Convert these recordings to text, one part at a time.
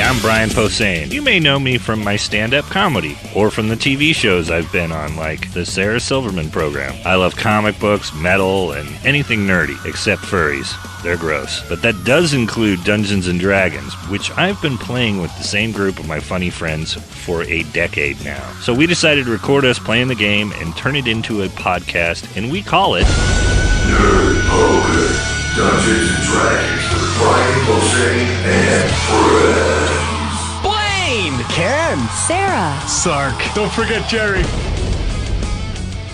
I'm Brian Posehn. You may know me from my stand-up comedy or from the TV shows I've been on, like the Sarah Silverman program. I love comic books, metal, and anything nerdy, except furries. They're gross. But that does include Dungeons & Dragons, which I've been playing with the same group of my funny friends for a decade now. So we decided to record us playing the game and turn it into a podcast, and we call it... Nerd Poker. Dungeons & Dragons with Brian Posehn and friends. Blaine! Ken! Sarah! Sark. Don't forget Jerry.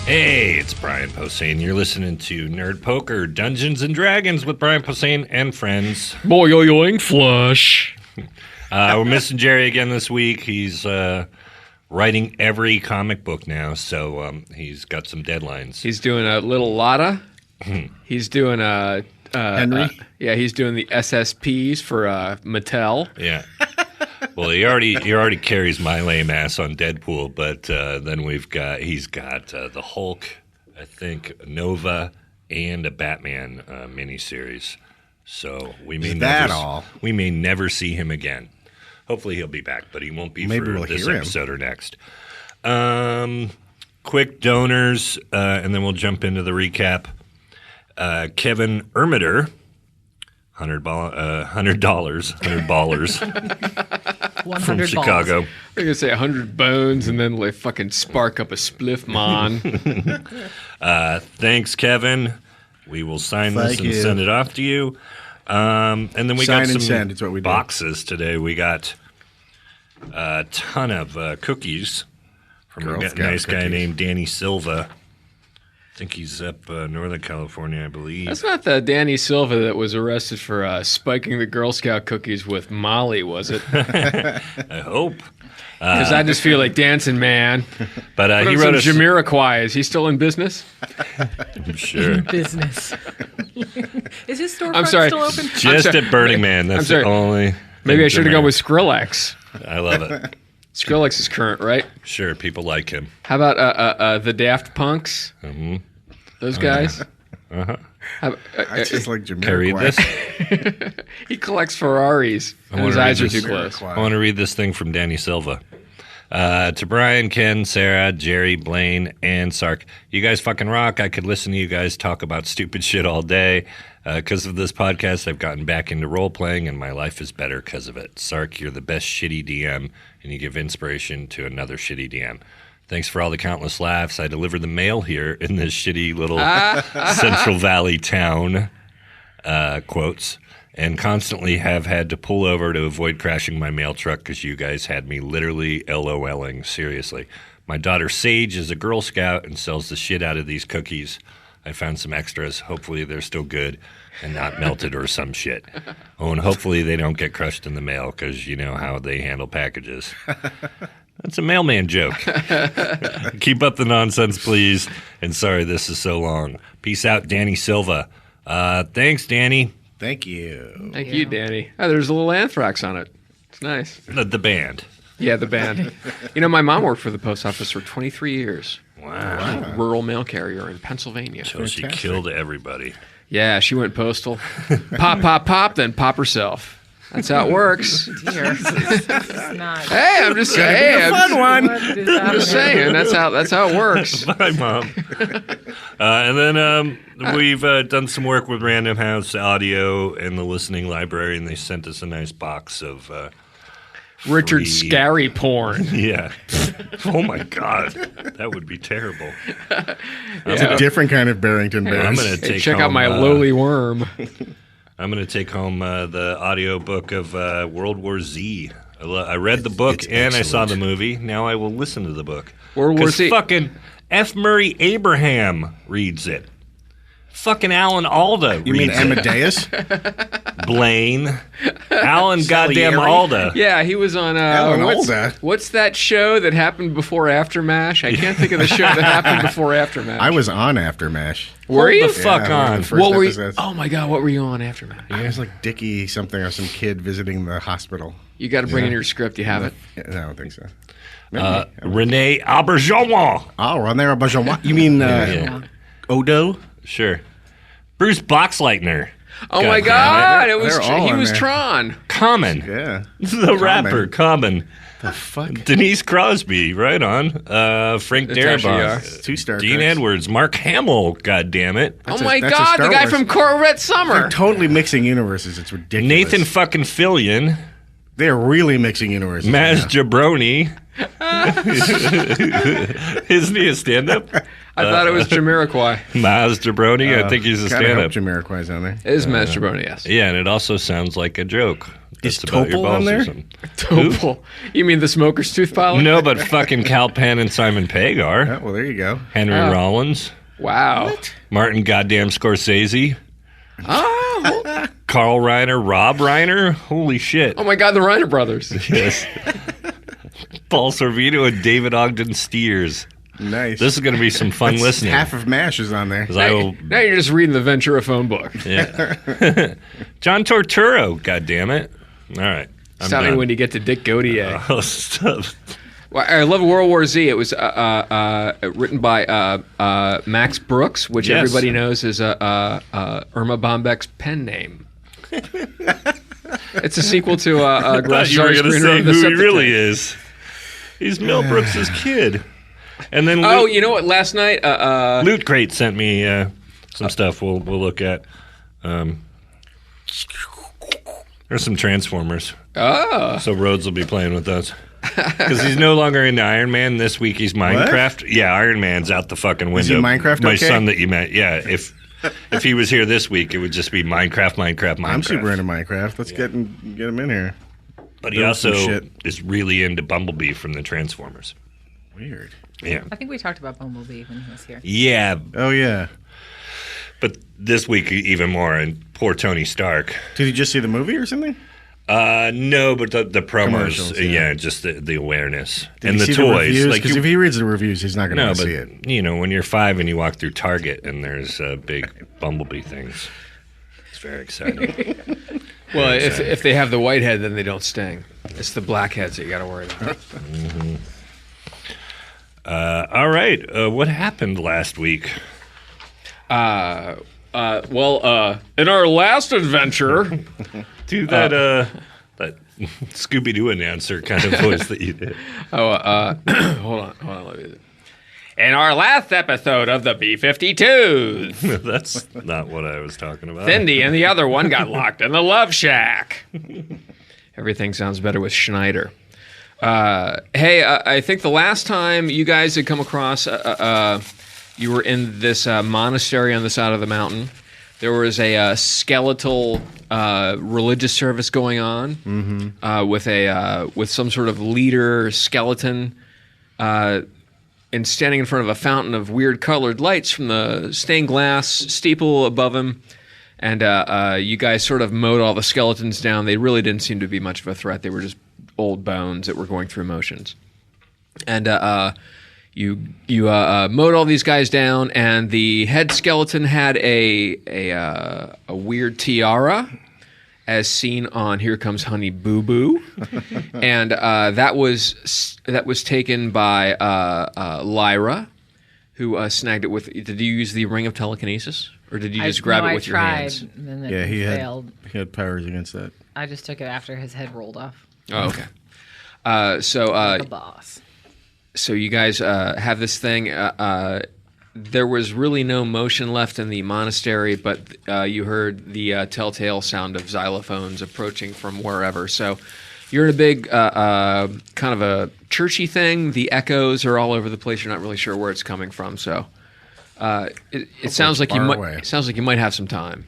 Hey, it's Brian Posehn. You're listening to Nerd Poker, Dungeons & Dragons with Brian Posehn and friends. Boing flush. We're missing Jerry again this week. He's writing every comic book now, so he's got some deadlines. He's doing a little Lotta. He's doing a... Henry? He's doing the SSPs for Mattel. Yeah. Well, he already carries my lame ass on Deadpool, but then he's got the Hulk, I think, Nova, and a Batman miniseries. So we may never see him again. Hopefully he'll be back, but he won't be for this episode or next. Quick donors, and then we'll jump into the recap. Kevin Ermitter, $100 from Chicago. We're going to say 100 bones and then like fucking spark up a spliff, man. Thanks, Kevin. We will sign this and send it off to you. And then we got some boxes today. We got a ton of cookies from a nice guy named Danny Silva. I think he's up Northern California, I believe. That's not the Danny Silva that was arrested for spiking the Girl Scout cookies with Molly, was it? I hope. Because I just feel like dancing, man. But he wrote some Jamiroquai. Is he still in business? I'm sure. In business. Is his storefront still open? Just at Burning Man. That's the only. Maybe I should have gone with Skrillex. I love it. Skrillex is current, right? Sure, people like him. How about the Daft Punks? Mm-hmm. Those guys? Uh-huh. I just like Jamiroquai. Can I read this? He collects Ferraris, and his eyes are too close. I want to read this thing from Danny Silva. To Brian, Ken, Sarah, Jerry, Blaine, and Sark. You guys fucking rock. I could listen to you guys talk about stupid shit all day. Because of this podcast, I've gotten back into role-playing, and my life is better because of it. Sark, you're the best shitty DM, and you give inspiration to another shitty DM. Thanks for all the countless laughs. I deliver the mail here in this shitty little Central Valley town, quotes, and constantly have had to pull over to avoid crashing my mail truck because you guys had me literally LOLing. Seriously. My daughter Sage is a Girl Scout and sells the shit out of these cookies. I found some extras. Hopefully they're still good and not melted or some shit. Oh, and hopefully they don't get crushed in the mail because you know how they handle packages. That's a mailman joke. Keep up the nonsense, please. And sorry this is so long. Peace out, Danny Silva. Thanks, Danny. Thank you. Thank you, Danny. Oh, there's a little Anthrax on it. It's nice. The band. Yeah, the band. You know, my mom worked for the post office for 23 years. Wow. Rural mail carrier in Pennsylvania. So she killed everybody. Yeah, she went postal. Pop, pop, pop, then pop herself. That's how it works. Dear. Hey, I'm just saying. I'm just saying. That's how it works. Bye, Mom. And then we've done some work with Random House Audio and the Listening Library, and they sent us a nice box of Richard Scary porn. Yeah. Oh my God, that would be terrible. It's a different kind of Barrington Bears. I'm going to check out my lowly worm. I'm going to take home the audio book of World War Z. I read the book and I saw the movie. Now I will listen to the book. World War Z. Fucking F. Murray Abraham reads it. Fucking Alan Alda reads it. You mean Amadeus? Blaine. Alan goddamn Alda. Yeah, he was on Alda. What's that show that happened before Aftermash? I can't think of the show that happened before Aftermash. I was on Aftermash. Were you? The fuck on. What were you? Oh my God, what were you on Aftermash? I was like Dickie something or some kid visiting the hospital. You got to bring in your script. You have it? Yeah, no, I don't think so. Renee Auberjonois. Oh, Renee Auberjonois. You mean Odo? Sure. Bruce Boxleitner. Oh my damn God! It was They're all he on was there. Tron. Common. Yeah. The rapper, Common. The fuck? Denise Crosby, right on. Frank That's Darabont. actually Two Star Dean Treks. Edwards. Mark Hamill, God damn it. Oh That's my a God! Star The guy Wars. from Corvette Summer. They're totally mixing universes. It's ridiculous. Nathan fucking Fillion. They're really mixing universes. Maz now. Jabroni. Isn't he a stand-up? I thought it was Jamiroquai. Maz Jabroni. I think he's a Gotta hope stand-up. Jamiroquai's on there. It is Maz Jabroni, yes. Yeah, and it also sounds like a joke. Is That's about your Topol on balls or there? something. Topol. You mean the smoker's tooth pilot? No, but fucking Cal Penn and Simon Pegg are. Oh, well, there you go. Henry Rollins. Wow. Martin goddamn Scorsese. Oh. Carl Reiner. Rob Reiner. Holy shit. Oh my God, the Reiner brothers. Yes. Paul Sorvino and David Ogden Steers. Nice. This is going to be some fun That's listening. Half of MASH is on there. 'Cause I will, Now you're just reading the Ventura phone book. yeah. John Torturo, God damn it. All right. I'm Tell me done. when you get to Dick Gautier. Oh, stop. Well, I love World War Z. It was written by Max Brooks, which Yes. everybody knows is Irma Bombeck's pen name. It's a sequel to I Glass thought you were Jar going to Screener say of the who he Septic really Tank. is. He's Mel Brooks' kid. And then Oh, Loot, you know what? Last night, Loot Crate sent me some stuff we'll look at. There's some Transformers. oh, So Rhodes will be playing with those. Because he's no longer into Iron Man. This week he's Minecraft. Yeah, Iron Man's out the fucking window. Is he Minecraft My okay? son that you met. Yeah, if he was here this week, it would just be Minecraft. I'm super into Minecraft. Let's get him in here. But he build also some shit. is really into Bumblebee from the Transformers. Weird. Yeah. I think we talked about Bumblebee when he was here. Yeah, Oh, yeah. but this week even more. And poor Tony Stark. Did you just see the movie or something? No, but the promos, Commercials, yeah. just the awareness Did and you the see toys. Because if he reads the reviews, he's not going to no, want but to see it. you know, when you're 5 and you walk through Target and there's big Bumblebee things, it's very exciting. well, if they have the white head, then they don't sting. It's the black heads that you got to worry about. All right, what happened last week? Well, in our last adventure, Do that that Scooby Doo announcer kind of voice that you did. hold on, let me. In our last episode of the B-52s, That's not what I was talking about. Cindy and the other one got locked in the love shack. Everything sounds better with Schneider. Hey, I think the last time you guys had come across, you were in this monastery on the side of the mountain. There was a skeletal religious service going on with some sort of leader skeleton, and standing in front of a fountain of weird colored lights from the stained glass steeple above him. And you guys sort of mowed all the skeletons down. They really didn't seem to be much of a threat. They were just old bones that were going through motions. And you mowed all these guys down, and the head skeleton had a weird tiara, as seen on "Here Comes Honey Boo Boo," and that was taken by Lyra, who snagged it with. Did you use the ring of telekinesis, or did you just grab it with your hands? And then Yeah, it he failed. had powers against that. I just took it after his head rolled off. Oh, okay. Like a boss. So you guys have this thing. There was really no motion left in the monastery, but you heard the telltale sound of xylophones approaching from wherever. So you're in a big kind of a churchy thing. The echoes are all over the place. You're not really sure where it's coming from. So it sounds like away. sounds like you might have some time,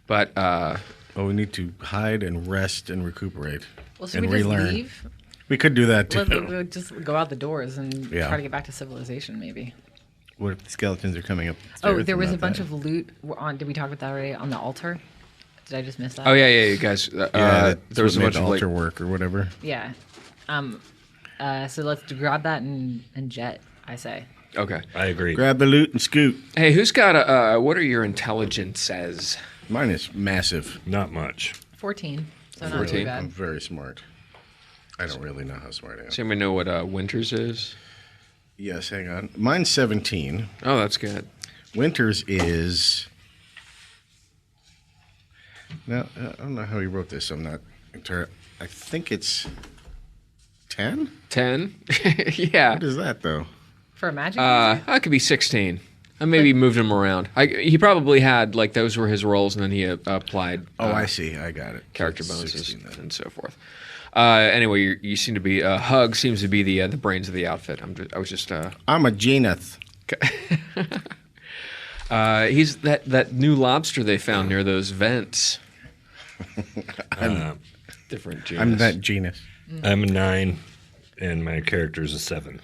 but Well, we need to hide and rest and recuperate. Well, should and we just relearn. leave? We could do that too. We'll just go out the doors and Yeah. try to get back to civilization, maybe. What if the skeletons are coming up? the Oh, stairs there and was a not bunch that? of loot on. Did we talk about that already on the altar? Did I just miss that? oh yeah, you guys. Yeah, there was a bunch of like, altar work or whatever. Yeah. So let's grab that and jet. I say. okay. I agree. Grab the loot and scoot. Hey, who's got a? What are your intelligences? Mine is massive. Not much. 14. So not 14? too I'm bad. very smart. I don't really know how smart I am. Does anybody know what Winters is? Yes, hang on. Mine's 17. Oh, that's good. Winters is No, I don't know how he wrote this. I'm not I think it's 10? 10? Yeah. What is that, though? For a magic user? That could be 16. I maybe moved him around. He probably had, like, those were his roles, and then he applied I see. I got it. character So it's bonuses 16 then. and so forth. Anyway, you seem to be Hug seems to be the brains of the outfit. I was just I'm a Geneth. he's that new lobster they found near those vents. Different genus. I'm that genus. I'm a 9, and my character's a 7.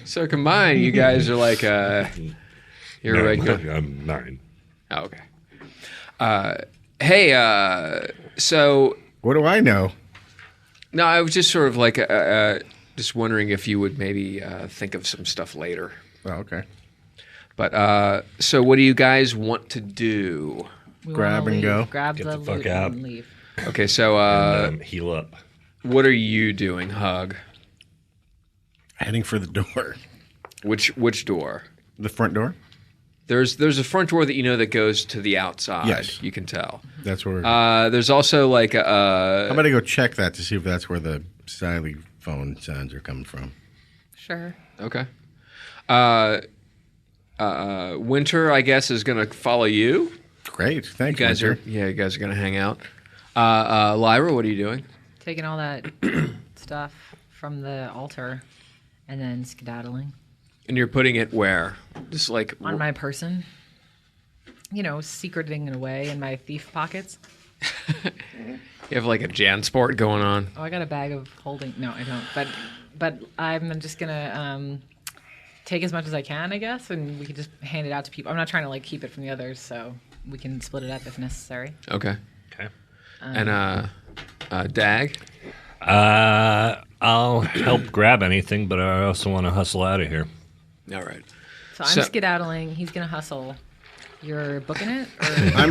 So combined, you guys are like you're No, regular. I'm 9. Oh, okay. Hey, so What do I know? no, I was just sort of like just wondering if you would maybe think of some stuff later. Oh, okay. But so, what do you guys want to do? We grab wanna and leave. go. Grab Get the the fuck loot out. and leave. Okay, so Heal up. what are you doing, Hug? Heading for the door. Which door? The front door? There's a front door that you know that goes to the outside. Yes. You can tell. That's where. How There's also like about I go check that to see if that's where the xylophone sounds are coming from? Sure. okay. Winter, I guess, is going to follow you. Great. Thank You guys are going to hang out. Lyra, what are you doing? Taking all that stuff from the altar and then skedaddling And you're putting it where? Just like on my person. You know, secreting it away in my thief pockets. you have like a Jansport going on. Oh, I got a bag of holding. No, I don't. But I'm just gonna take as much as I can, I guess, and we can just hand it out to people. I'm not trying to like keep it from the others, so we can split it up if necessary. Okay. Okay. And Dag? I'll help grab anything, but I also want to hustle out of here. All right. So I'm So- skedaddling. He's gonna hustle. You're booking it? Or... I'm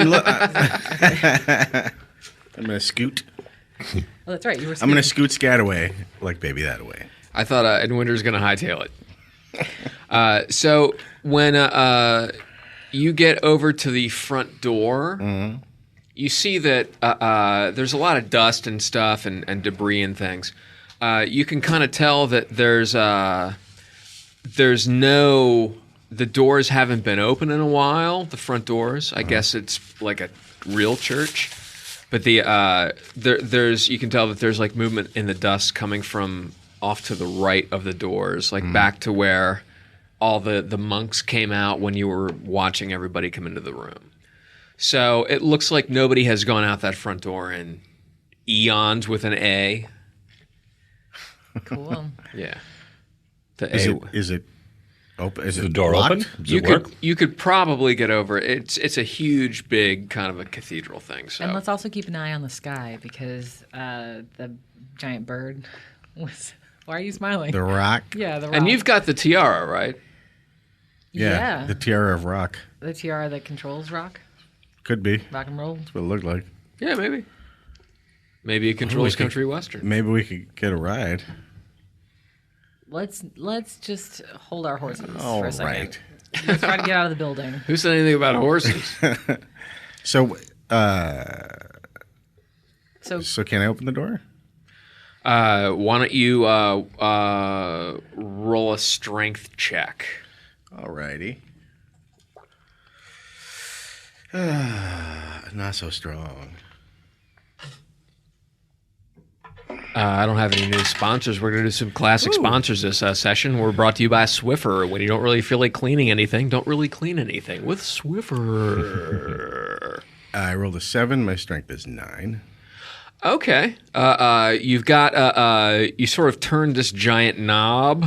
gonna scoot. Oh, that's right. You were. I'm gonna scoot scat away like baby that away. I thought Ed Winter's going to hightail it. So when you get over to the front door, you see that there's a lot of dust and stuff and debris and things. You can kind of tell that the doors haven't been open in a while. The front doors. I guess it's like a real church. But there's you can tell that there's like movement in the dust coming from off to the right of the doors, like back to where all the monks came out when you were watching everybody come into the room. So it looks like nobody has gone out that front door in eons with an A. Cool. Yeah. The Is A. it open? Is Is the it door locked? open? Does You it work? could probably get over it. It's a huge, big kind of a cathedral thing. So And let's also keep an eye on the sky because the giant bird was. Why are you smiling? The rock. Yeah, the rock. and you've got the tiara, right? Yeah. The tiara of rock. The tiara that controls rock Could be. and roll. That's what it looked like. Yeah, maybe. Maybe it controls we could- country western. Maybe we could get a ride. Let's just hold our horses All for a second. right. Let's try to get out of the building. Who said anything about horses? So, So so can I open the door? Why don't you roll a strength check? Alrighty. Not so strong. I don't have any new sponsors. We're going to do some classic sponsors this session. We're brought to you by Swiffer. When you don't really feel like cleaning anything, don't really clean anything with Swiffer. I rolled a 7. My strength is 9. Okay. You've got you sort of turned this giant knob.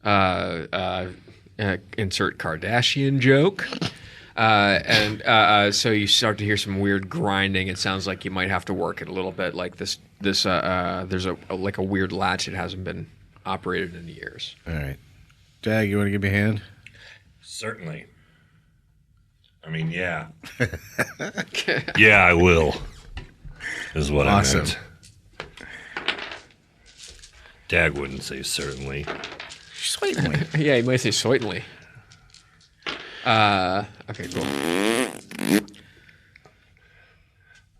Insert Kardashian joke. So you start to hear some weird grinding. It sounds like you might have to work it a little bit. Like this. There's a weird latch. It hasn't been operated in years. All right. Jag, you want to give me a hand? Certainly. I mean, yeah. Yeah, I will. Is what Awesome. I meant. Dag wouldn't say certainly. Certainly. Yeah, you might say certainly. Okay, cool.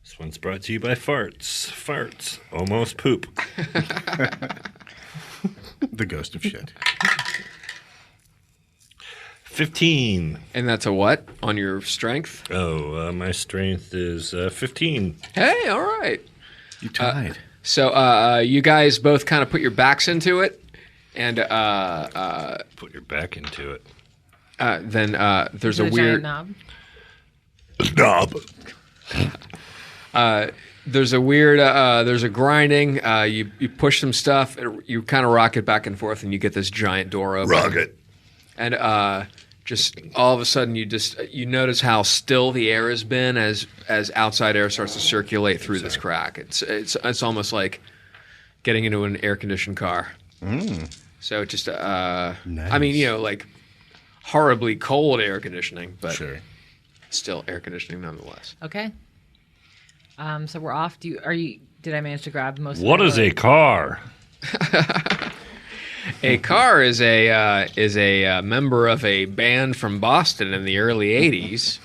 This one's brought to you by farts. Farts. Almost poop. The ghost of shit. 15. And that's a what on your strength? Oh, my strength is 15. Hey, all right. You tied. So you guys both kind of put your backs into it, and Put your back into it. then there's The a giant weird knob. Knob. there's a grinding. You push some stuff. You kind of rock it back and forth, and you get this giant door open. Rocket. And just all of a sudden, you notice how still the air has been as outside air starts to circulate through this crack. It's almost like getting into an air conditioned car. So just I mean, like horribly cold air conditioning, but Sure. still air conditioning nonetheless. Okay. So we're off. Did I manage to grab most of What it, is or- a car? A car is a member of a band from Boston in the early '80s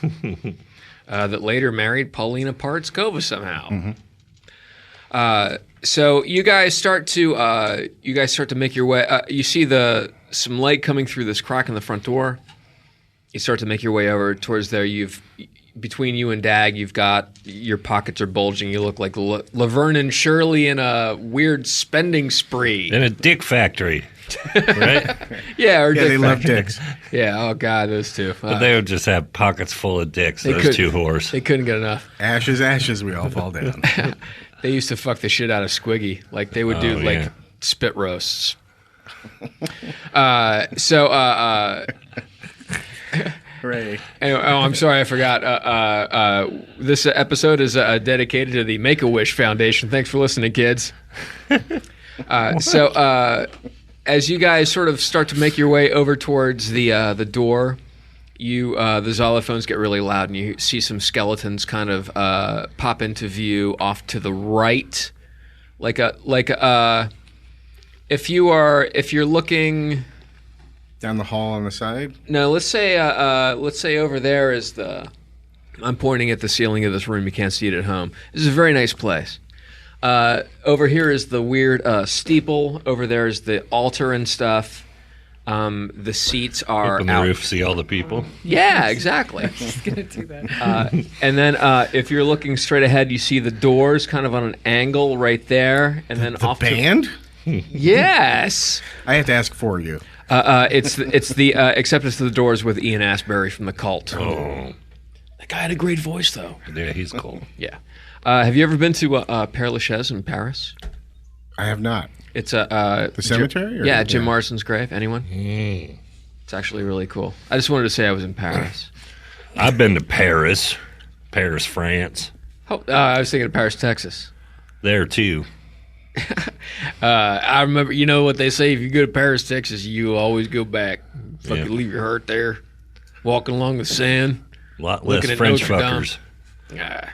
that later married Paulina Partskova somehow. So you guys start to make your way. You see some light coming through this crack in the front door. You start to make your way over towards there. Between you and Dag, you've got your pockets are bulging. You look like Laverne and Shirley in a weird spending spree. In a dick factory. Right? Yeah, or Yeah, dick they love factory. dicks. Yeah, oh god, those two. But they would just have pockets full of dicks, They those could- two whores. They couldn't get enough. Ashes, ashes, we all fall down. They used to fuck the shit out of Squiggy. Like they would do Oh, like yeah. spit roasts. Hooray. Anyway, I'm sorry, I forgot. This episode is dedicated to the Make-A-Wish Foundation. Thanks for listening, kids. As you guys sort of start to make your way over towards the door, the xylophones get really loud, and you see some skeletons kind of pop into view off to the right, if you're looking. Down the hall on the side. No, let's say over there is the. I'm pointing at the ceiling of this room. You can't see it at home. This is a very nice place. Over here is the weird steeple. Over there is the altar and stuff. The seats are Up on the out. roof, see all the people. Yeah, exactly. Just gonna do that. And then if you're looking straight ahead, you see the doors kind of on an angle right there, and then The off band? Yes. I have to ask for you. It's the acceptance to the doors with Ian Astbury from the Cult. Oh, That guy had a great voice, though. yeah, he's cool. Yeah. Have you ever been to Père Lachaise in Paris? I have not. It's The cemetery? Or? Yeah, Jim Morrison's grave. Anyone? It's actually really cool. I just wanted to say I was in Paris. I've been to Paris, France. Oh, I was thinking of Paris, Texas. There too. I remember, you know what they say, if you go to Paris, Texas, you always go back. Fucking Yeah. leave your hurt there. Walking along the sand. A lot Looking less at French Notre Dame. fuckers. Ah,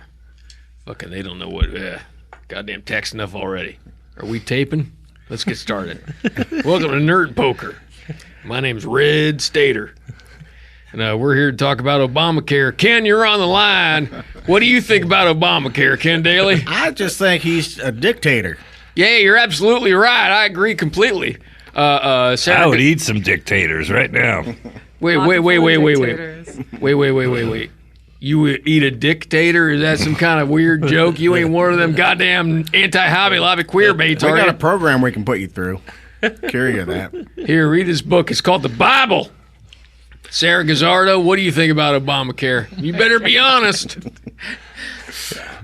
fucking, they don't know what. Goddamn text enough already. Are we taping? Let's get started. Welcome to Nerd Poker. My name's Red Stater. And we're here to talk about Obamacare. Ken, you're on the line. What do you think about Obamacare, Ken Daly? I just think he's a dictator. Yeah, you're absolutely right. I agree completely. Sarah, I would eat some dictators right now. Wait. You would eat a dictator? Is that some kind of weird joke? You ain't one of them goddamn anti-Hobby Lobby queer baits, We are got a you? program we can put you through. Curious of that. Here, read this book. It's called The Bible. Sarah Gazzardo, what do you think about Obamacare? You better be honest.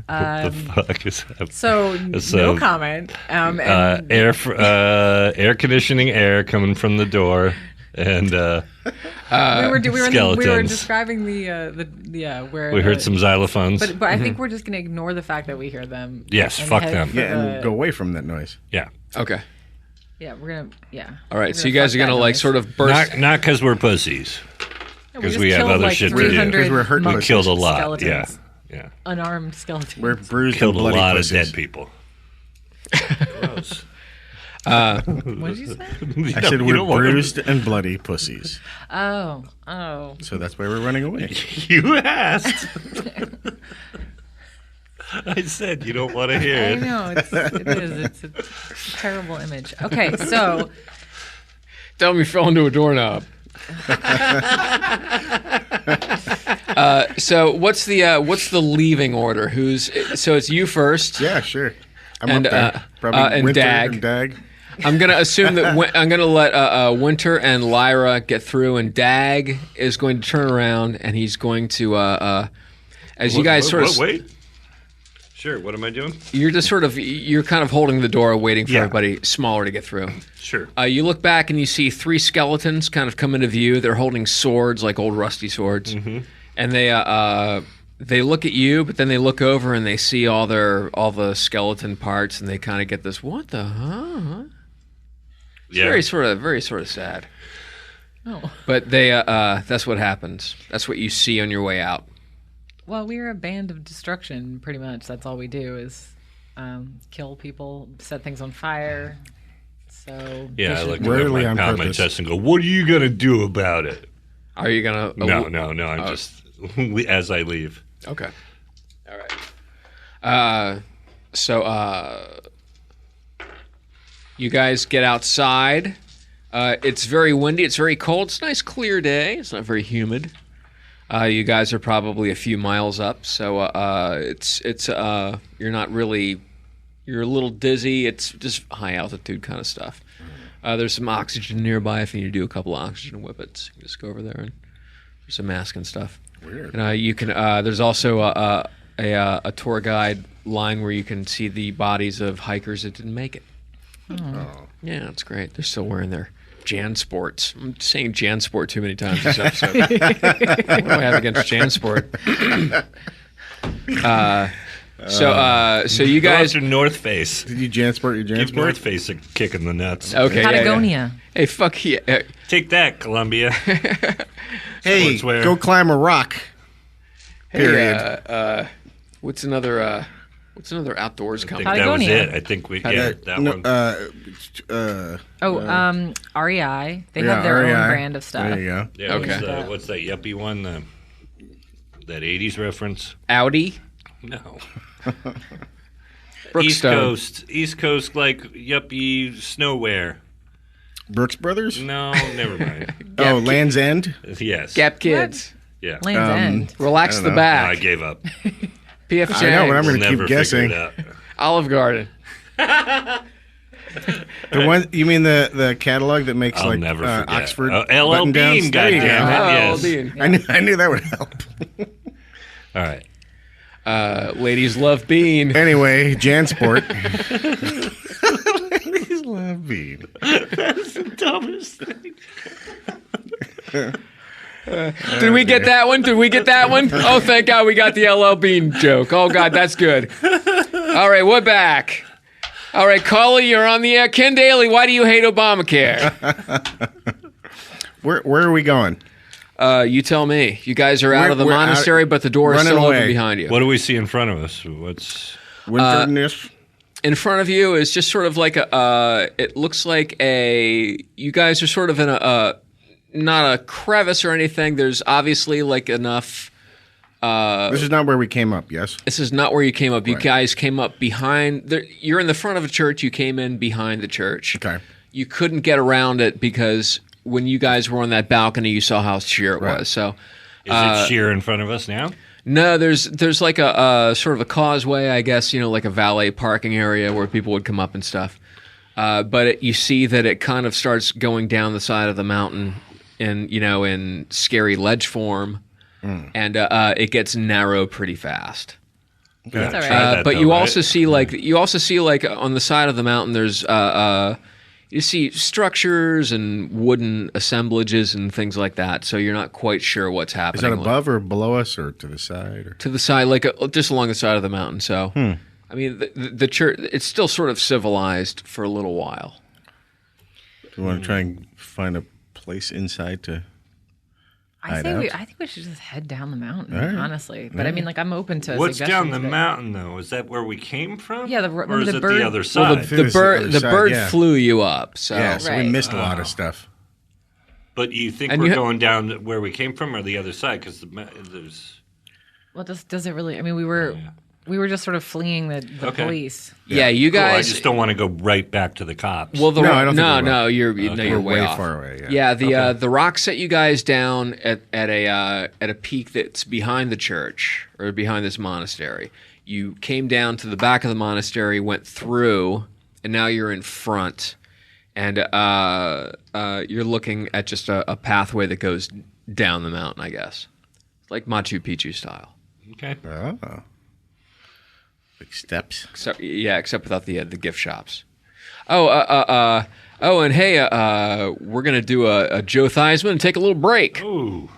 What the fuck is that? So So, no comment. And Air conditioning air coming from the door, and we were skeletons. describing where we heard some xylophones. But I think we're just gonna ignore the fact that we hear them. Yes, and fuck head them. for Yeah, the- and go away from that noise. Yeah, Okay. Yeah, we're gonna. Yeah. All right, We're so you guys are fuck going to that like noise. sort of burst. not because we're pussies. Yeah, 'cause just we have killed, other like, shit to do. 300 'Cause we're hurting monk We killed a lot. skeletons, Yeah, unarmed skeletons. We're bruised killed and a bloody lot pussies. of dead people. Gross. What did you say? I said we're bruised and bloody pussies. Oh. So that's why we're running away. You asked. I said you don't want to hear I it. know it is. It's a terrible image. Okay, so Tell me, you fell into a doorknob. So what's the leaving order? So it's you first. Yeah, sure. I'm And, up there. Probably and Winter Dag. and Dag. I'm gonna assume that I'm gonna let Winter and Lyra get through, and Dag is going to turn around and he's going to as you guys wait. Sure. What am I doing? you're kind of holding the door, waiting for Yeah. everybody smaller to get through. Sure. You look back and you see 3 skeletons kind of come into view. They're holding swords, like old rusty swords, and they look at you, but then they look over and they see all the skeleton parts, and they kind of get this, what the huh? It's very sort of sad. oh. But they that's what happens. That's what you see on your way out. Well, we're a band of destruction, pretty much. That's all we do is kill people, set things on fire. So Yeah, I they look should- at Rarely my on pound my purpose. chest and go, "What are you gonna do about it?" Are you gonna? No. I'm just as I leave. Okay. All right. So you guys get outside. It's very windy. It's very cold. It's a nice clear day. It's not very humid. You guys are probably a few miles up, so you're not really. You're a little dizzy. It's just high altitude kind of stuff. There's some oxygen nearby if you need to do a couple of oxygen whippets. You can just go over there and there's some mask and stuff. Weird. And you can. There's also a tour guide line where you can see the bodies of hikers that didn't make it. Oh. Yeah, that's great. They're still wearing their JanSports. I'm saying JanSport too many times this episode. What do I have against JanSport? So you Go guys. after North Face. Did you Jansport your Give North Jansport? Face a kick in the nuts. Okay. Patagonia. Hey, fuck yeah. Take that, Columbia. Hey, Sportswear. go climb a rock. Hey, Period. what's another outdoors I think company? that was Patagonia. it. I think we that one. REI. They Yeah, have their REI. own brand of stuff. There you go. Yeah, Okay. what's that yuppie one? That 80s reference? Audi? No. Brookstone. East Coast, like yuppie snowwear. Brooks Brothers? No, never mind. Oh, Land's End? Yes. Gap Kids. Yeah. Land's End. Relax I the don't know. I back. gave up. PF I know, but I'm Chang's. gonna Never keep guessing. figure it out. Olive Garden. The one you mean the catalog that makes I'll like never forget. Oxford LL button downs? Bean, There you goddamn go. it. Oh, Yes. Bean. I knew that would help. All right. Ladies love Bean. Anyway, Jansport. Ladies love Bean. That's the dumbest thing. Did we get that one? Oh, thank God we got the LL Bean joke. Oh, God, that's good. All right, we're back. All right, Caller, you're on the air. Ken Daly, why do you hate Obamacare? Where are we going? You tell me. You guys are out of the We're monastery, out- but the door is running still open away. behind you. What do we see in front of us? What's Winterness? In front of you is just sort of like it looks like you guys are sort of in not a crevice or anything. There's obviously like enough. This is not where we came up, yes? This is not where you came up. You Right. guys came up behind. You're in the front of a church. You came in behind the church. Okay. You couldn't get around it because when you guys were on that balcony, you saw how sheer it Right. was. So is it sheer in front of us now? no, there's like a sort of a causeway, I guess, like a valet parking area where people would come up and stuff. But you see that it kind of starts going down the side of the mountain in scary ledge form, and it gets narrow pretty fast. That's all right. That But though, you right? also see like on the side of the mountain there's you see structures and wooden assemblages and things like that. So you're not quite sure what's Is happening. that above or below us or to the side? Or? To the side, like just along the side of the mountain. So I mean, the church it's still sort of civilized for a little while. Do you want to try and find a place inside to... hide out? I think we should just head down the mountain, All right. honestly. But I mean, like, I'm open to What's down suggestions, the but- mountain, though? Is that where we came from? Yeah, or is the it bird- the other Well, side? think it's the other the side, bird yeah. flew you up. So Yeah, so we Right. missed a lot of stuff. But you think And we're you- going down where we came from or the other side? Because there's... Well, does it really? I mean, we were just sort of fleeing the Okay. police. yeah, you Cool, I guys. just don't want to go right back to the cops. Well, No, I don't think we will. no, you're We're way way off. far away, yeah. The rock set you guys down at a peak that's behind the church or behind this monastery. You came down to the back of the monastery, went through, and now you're in front, and you're looking at just a pathway that goes down the mountain, I guess, like Machu Picchu style. Okay. Oh. Big steps. Except without the gift shops. And hey, we're gonna do a Joe Theismann and take a little break. Ooh.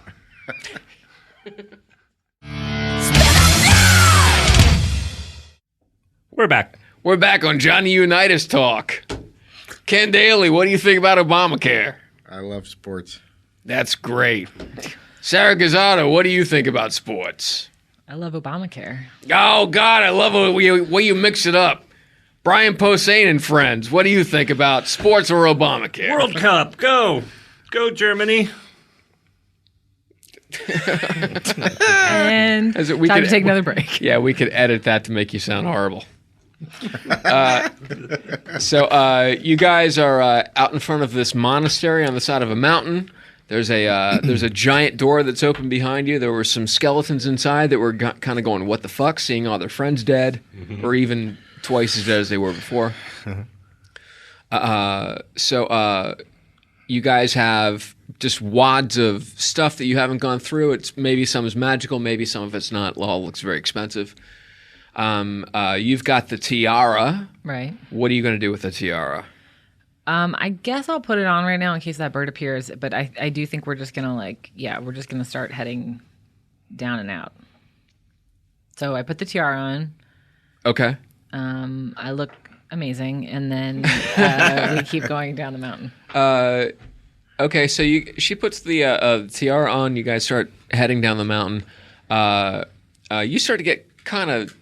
We're back. We're back on Johnny Unitas Talk. Ken Daly, what do you think about Obamacare? I love sports. That's great. Sarah Gazzaro, what do you think about sports? I love Obamacare. Oh, God, I love the way you mix it up. Brian Posehn and friends, what do you think about sports or Obamacare? World Cup, go. Go, Germany. And As it- we time could- to take another break. Yeah, we could edit that to make you sound horrible. So you guys are out in front of this monastery on the side of a mountain. There's a giant door that's open behind you. There were some skeletons inside that were kind of going, "What the fuck?" Seeing all their friends dead, or even twice as dead as they were before. So you guys have just wads of stuff that you haven't gone through. It's maybe some is magical, maybe some of it's not. It all looks very expensive. You've got the tiara. Right. What are you going to do with the tiara? I guess I'll put it on right now in case that bird appears. But I do think we're just gonna we're just gonna start heading down and out. So I put the tiara on. Okay. I look amazing, and then we keep going down the mountain. Okay, so she puts the tiara on. You guys start heading down the mountain. You start to get kind of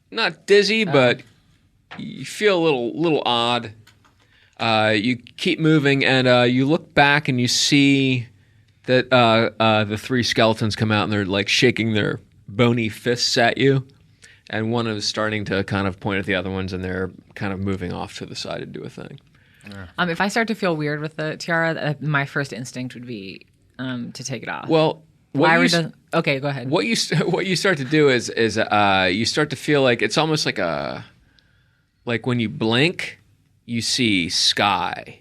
not dizzy, but you feel a little odd. You keep moving, and you look back, and you see that the three skeletons come out, and they're like shaking their bony fists at you. And one is starting to kind of point at the other ones, and they're kind of moving off to the side to do a thing. If I start to feel weird with the tiara, my first instinct would be to take it off. Well, okay, go ahead. what you start to do is you start to feel like it's almost like when you blink, you see sky.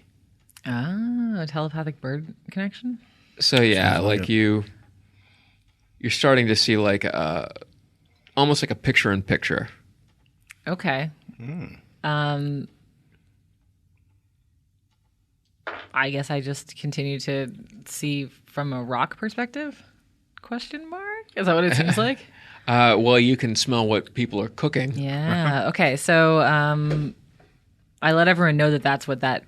A telepathic bird connection? So yeah, like you're starting to see like almost like a picture in picture. Okay. I guess I just continue to see from a rock perspective? Question mark? Is that what it seems like? Well, you can smell what people are cooking. Yeah. Okay. So I let everyone know that that's what that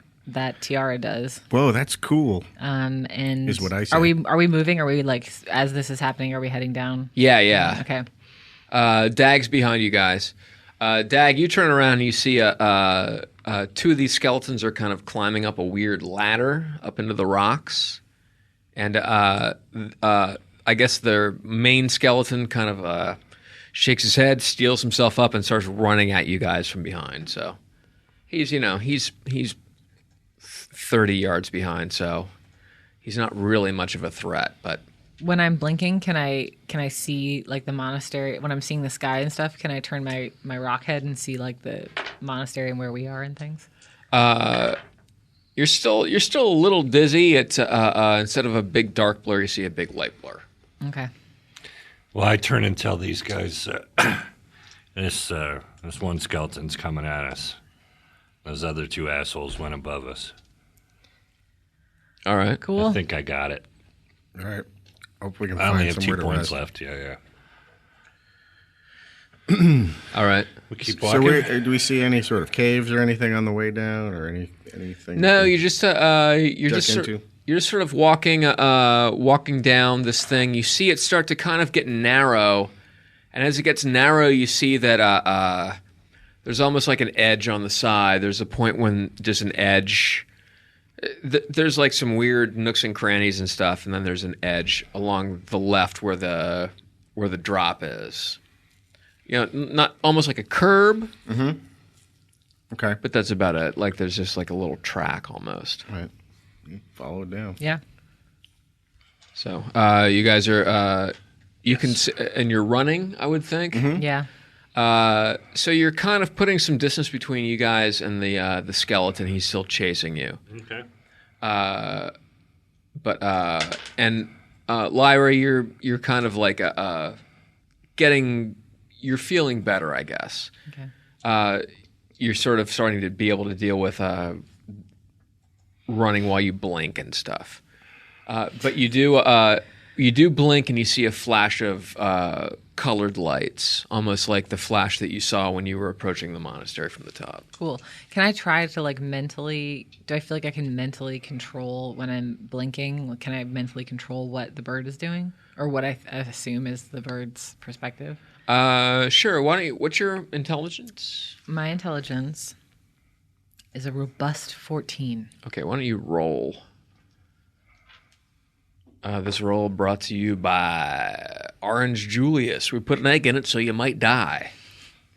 tiara does. Whoa, that's cool. And Is what I say. Are we moving? Are we like as this is happening? Are we heading down? Yeah. Okay. Dag's behind you guys. Dag, you turn around and you see two of these skeletons are kind of climbing up a weird ladder up into the rocks. And I guess their main skeleton kind of shakes his head, steals himself up, and starts running at you guys from behind. So he's 30 yards behind, so he's not really much of a threat, but When I'm blinking, can I see like the monastery? When I'm seeing the sky and stuff, can I turn my rock head and see like the monastery and where we are and things? you're still a little dizzy. It's instead of a big dark blur, you see a big light blur. Okay. Well, I turn and tell these guys, this one skeleton's coming at us. Those other two assholes went above us. All right. Cool. I think I got it. All right. Hope we can I only find have 2 somewhere to points rest. left. Yeah. All right. We keep So walking. do we see any sort of caves or anything on the way down, or anything? No, we you're can just you're duck just into? you're sort of walking down this thing. You see it start to kind of get narrow, and as it gets narrow, you see that there's almost like an edge on the side. There's a point when there's an edge. There's like some weird nooks and crannies and stuff, and then there's an edge along the left where the drop is. Not almost like a curb. Mm-hmm. Okay. But that's about it. Like there's just like a little track almost. Right. Follow it down. Yeah. So you guys are you can and you're running, I would think. Mm-hmm. Yeah. So you're kind of putting some distance between you guys and the skeleton. He's still chasing you. Okay. Lyra, you're kind of like you're feeling better, I guess. Okay. You're sort of starting to be able to deal with running while you blink and stuff. But you do blink and you see a flash of colored lights, almost like the flash that you saw when you were approaching the monastery from the top. Cool. Can I try to like mentally? Do I feel like I can mentally control when I'm blinking? Can I mentally control what the bird is doing, or what I assume is the bird's perspective? Sure. What's your intelligence? My intelligence is a robust 14. Okay, why don't you roll? This roll brought to you by Orange Julius. We put an egg in it so you might die.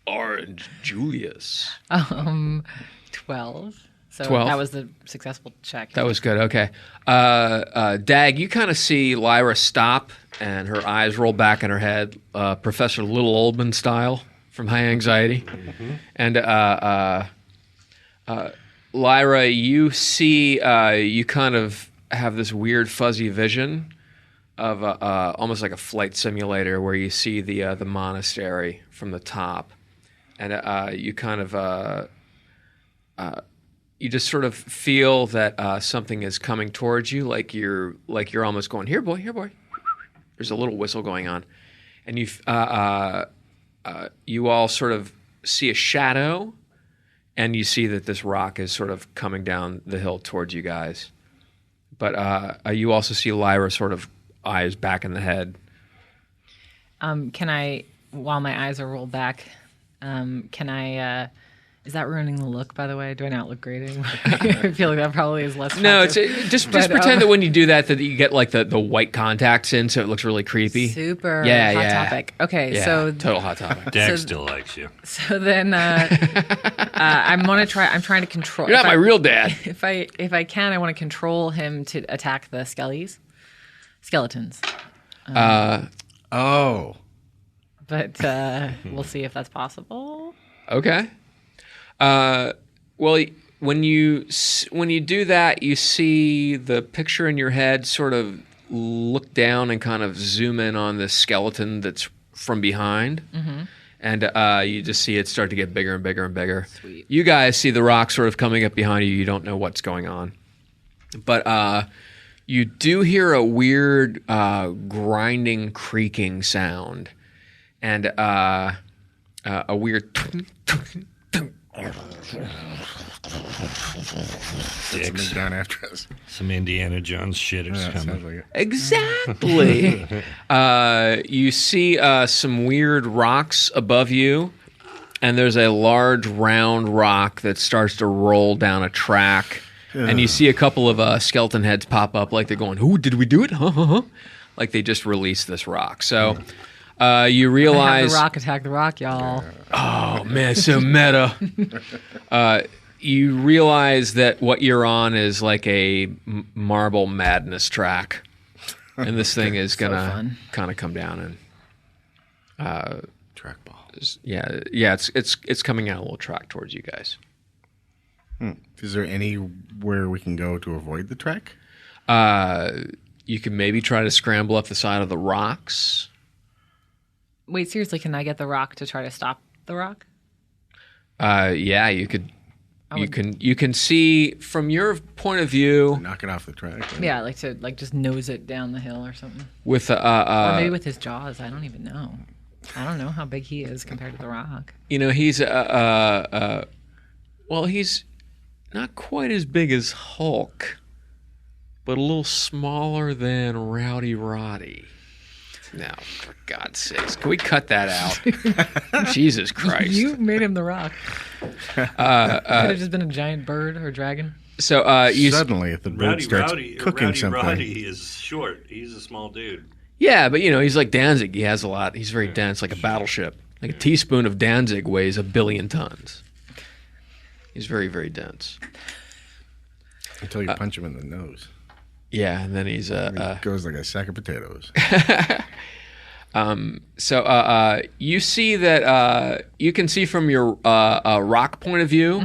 Orange Julius. 12. So 12? that was the successful check. That was good. Okay. Dag, you kind of see Lyra stop and her eyes roll back in her head, Professor Little Oldman style from High Anxiety. Mm-hmm. And Lyra, you see, you kind of have this weird fuzzy vision of almost like a flight simulator where you see the monastery from the top, and you kind of you just sort of feel that something is coming towards you, like you're almost going, here boy, here boy. There's a little whistle going on, and you all sort of see a shadow, and you see that this rock is sort of coming down the hill towards you guys. But you also see Lyra sort of eyes back in the head. Can I, while my eyes are rolled back, can I? Is that ruining the look? By the way, do I not look great anymore? I feel like that probably is less. No, it's just pretend that when you do that you get like the white contacts in, so it looks really creepy. Super. Yeah, hot topic. Okay, yeah, so total hot topic. Dak still likes you. So then I'm trying to control. You're not my real dad. If I can, I want to control him to attack the skeletons. Oh. But we'll see if that's possible. Okay. Well, when you do that, you see the picture in your head sort of look down and kind of zoom in on the skeleton that's from behind. Mm-hmm. And you just see it start to get bigger and bigger and bigger. Sweet. You guys see the rock sort of coming up behind you. You don't know what's going on. But you do hear a weird grinding, creaking sound. And a weird... Something down after us. Some Indiana Jones shit is coming. Sounds like it. Exactly. You see some weird rocks above you, and there's a large round rock that starts to roll down a track. And you see a couple of skeleton heads pop up like they're going, "Ooh, did we do it? Huh, huh, huh?" Like they just released this rock. So you realize... Have the rock attack the rock, y'all. Oh, man, so meta. You realize that what you're on is like a Marble Madness track. And this thing is going to kind of come down and... Trackball. Yeah, it's coming out a little track towards you guys. Is there anywhere we can go to avoid the track? You can maybe try to scramble up the side of the rocks. Wait, seriously, can I get the rock to try to stop the rock? Yeah, you could. You can see from your point of view. Knock it off the track. Right? Yeah, like to just nose it down the hill or something. With or maybe with his jaws. I don't even know. I don't know how big he is compared to the rock. You know, he's well, he's not quite as big as Hulk. but a little smaller than Rowdy Roddy. Now, for God's sakes, can we cut that out? Jesus Christ. You made him the Rock. Could have just been a giant bird or a dragon. So Suddenly, if the bird starts cooking something. Rowdy is short. He's a small dude. Yeah, but he's like Danzig. He has a lot. He's very dense, like a battleship. Like a teaspoon of Danzig weighs 1 billion tons. He's very, very dense. Until you punch him in the nose. Yeah, and then he's He goes like a sack of potatoes. So you see that you can see from your rock point of view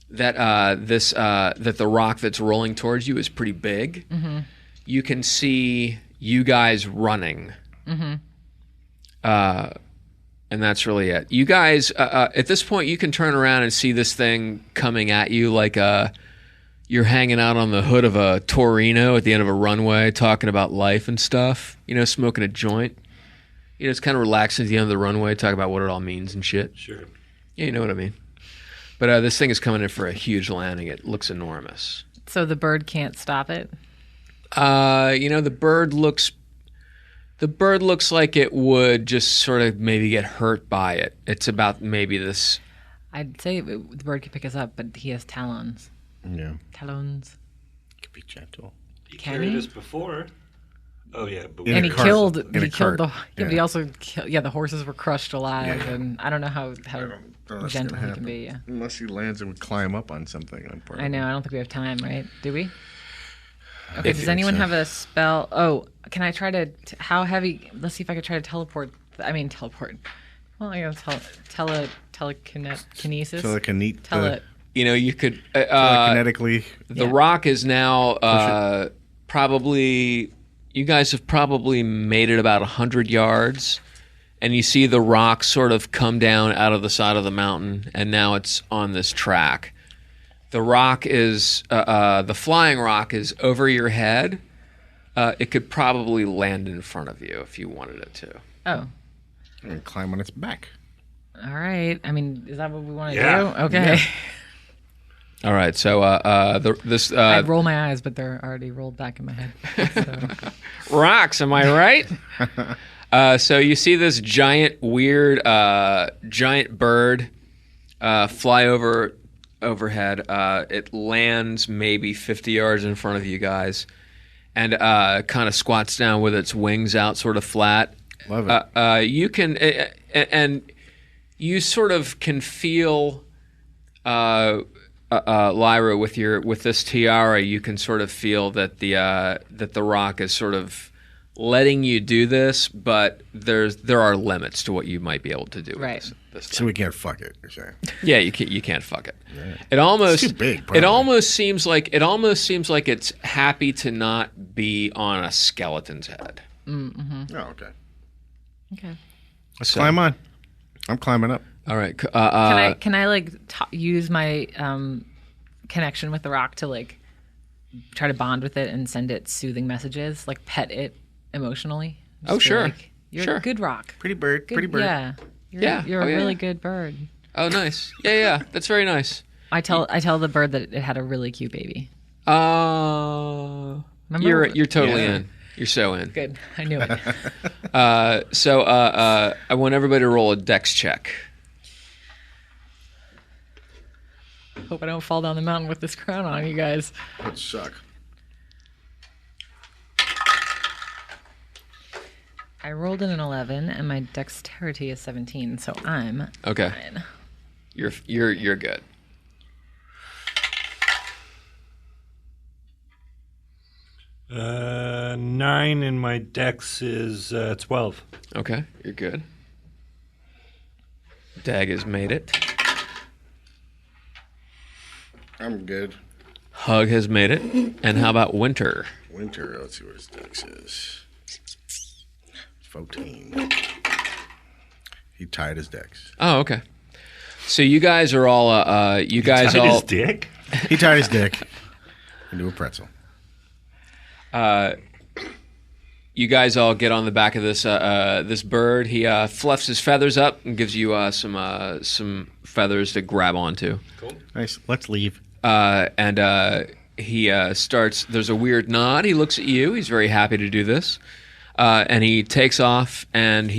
that that the rock that's rolling towards you is pretty big. You can see you guys running, and that's really it. You guys at this point you can turn around and see this thing coming at you like you're hanging out on the hood of a Torino at the end of a runway talking about life and stuff, smoking a joint. It's kind of relaxing at the end of the runway, talking about what it all means and shit. Sure. Yeah, you know what I mean. But this thing is coming in for a huge landing. It looks enormous. So the bird can't stop it? The bird looks like it would just sort of maybe get hurt by it. It's about maybe this. I'd say the bird could pick us up, but he has talons. Yeah. Talons. Could be gentle. He Can carried he? us before. Oh yeah, but In And a he cart. killed. In a He killed cart. the. Yeah, but he also killed. Yeah, the horses were crushed alive, Yeah. and I don't know how That's gentle gonna he can happen. be. Yeah, Unless he lands and would climb up on something. I know. I don't think we have time, right? Do we? I Okay. Does think anyone so. have a spell? Oh, can I try to? How heavy? Let's see if I could try to teleport. Teleport. Well, I gotta telekinesis. Telekinetic. You could. Telekinetically. The Yeah. rock is now probably. You guys have probably made it about 100 yards, and you see the rock sort of come down out of the side of the mountain, and now it's on this track. The rock is the flying rock is over your head. It could probably land in front of you if you wanted it to. Oh, And climb on its back. all right. Is that what we want to Yeah. do? Okay. All right, so I roll my eyes, but they're already rolled back in my head. So. rocks, am I right? So you see this giant, weird, giant bird fly overhead. It lands maybe 50 yards in front of you guys, and kind of squats down with its wings out, sort of flat. Love it. You can, and you sort of can feel. Lyra, with this tiara, you can sort of feel that the rock is sort of letting you do this, but there are limits to what you might be able to do. Right. With this So thing. we can't fuck it, you're saying. Yeah, you can't fuck it. It almost It's too big, it probably. almost seems like it's happy to not be on a skeleton's head. Oh, okay. Okay. Let's climb on. I'm climbing up. All right. Can I like use my connection with the rock to like try to bond with it and send it soothing messages, like pet it emotionally? Oh, Just be sure. like, you're Sure. a good rock. Pretty bird. Good, Pretty bird. Yeah. Yeah. You're Oh, a yeah. really good bird. Oh, nice. Yeah. That's very nice. I tell the bird that it had a really cute baby. Remember, you're totally Yeah. in. You're so in. Good. I knew it. So I want everybody to roll a dex check. Hope I don't fall down the mountain with this crown on, you guys. That would suck. I rolled in an 11, and my dexterity is 17, so I'm Okay. fine. You're good. Uh, 9 and my dex is 12. Okay, you're good. Dag has made it. I'm good. Hug has made it. And how about Winter? Winter, let's see what his dex is. 14. He tied his dex. Oh, okay. So you guys are all you guys Tied all his dick? He tied his dick into a pretzel. you guys all get on the back of this this bird. He fluffs his feathers up and gives you some feathers to grab onto. Nice. Let's leave. And starts. There's a weird nod. He looks at you. He's very happy to do this, and he takes off. And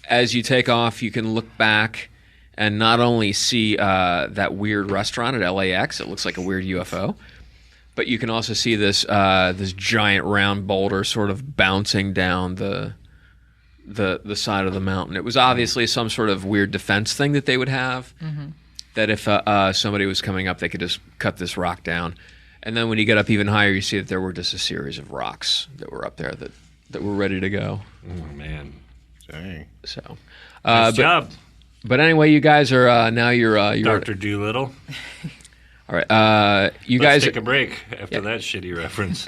as you take off, you can look back and not only see that weird restaurant at LAX. It looks like a weird UFO. But you can also see this giant round boulder sort of bouncing down the side of the mountain. It was obviously some sort of weird defense thing that they would have. Mm-hmm. That if somebody was coming up, they could just cut this rock down. And then when you get up even higher, you see that there were just a series of rocks that were up there that were ready to go. Oh man! Dang. So, Nice job, But anyway, you guys are now you're Dr. Doolittle. All right, you Let's guys take a break after that shitty reference.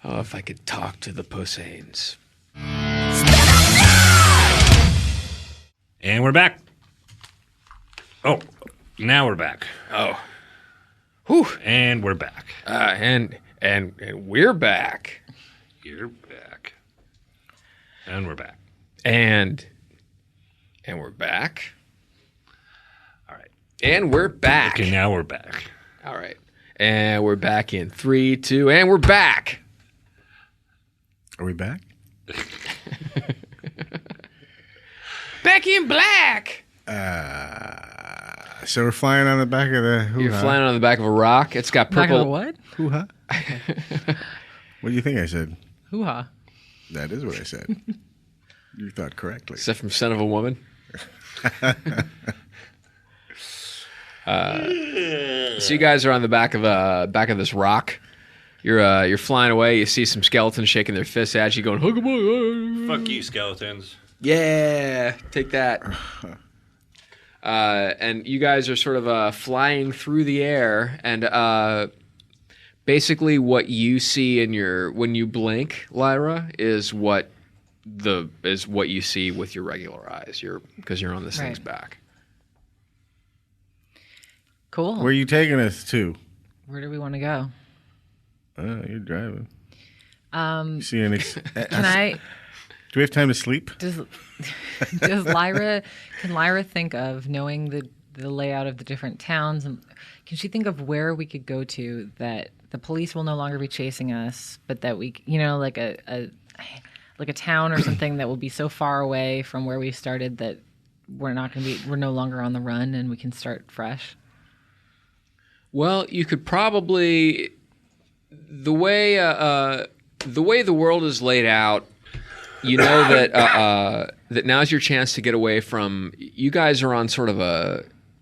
Oh, if I could talk to the Pussains. And we're back. Oh, now we're back. Oh, whew. And we're back. And we're back. You're back. And we're back. And we're back. All right. And we're back. Okay, now we're back. All right. And we're back in 3, 2, and we're back. Are we back? Back in black. So we're flying on the back of the hoo-ha. You're flying on the back of a rock. It's got Back purple. of a what? Hoo-ha? What do you think I said? Hoo-ha. That is what I said. You thought correctly. Is that from Son of a Woman? So you guys are on the back of this rock. You're flying away. You see some skeletons shaking their fists at you, going "Hugaboo!" Fuck you, skeletons. Yeah, take that. And you guys are sort of flying through the air, and basically what you see when you blink, Lyra, is what you see with your regular eyes. Because you're on this thing's back. Cool. Where are you taking us to? Where do we want to go? You're driving. See Can I? Do we have time to sleep? Does Lyra? Can Lyra think of, knowing the layout of the different towns, and can she think of where we could go to that the police will no longer be chasing us, but that we, like a town or something that will be so far away from where we started that we're no longer on the run and we can start fresh? Well, you could probably the way the world is laid out. You know that now's your chance to get away from. You guys are on sort of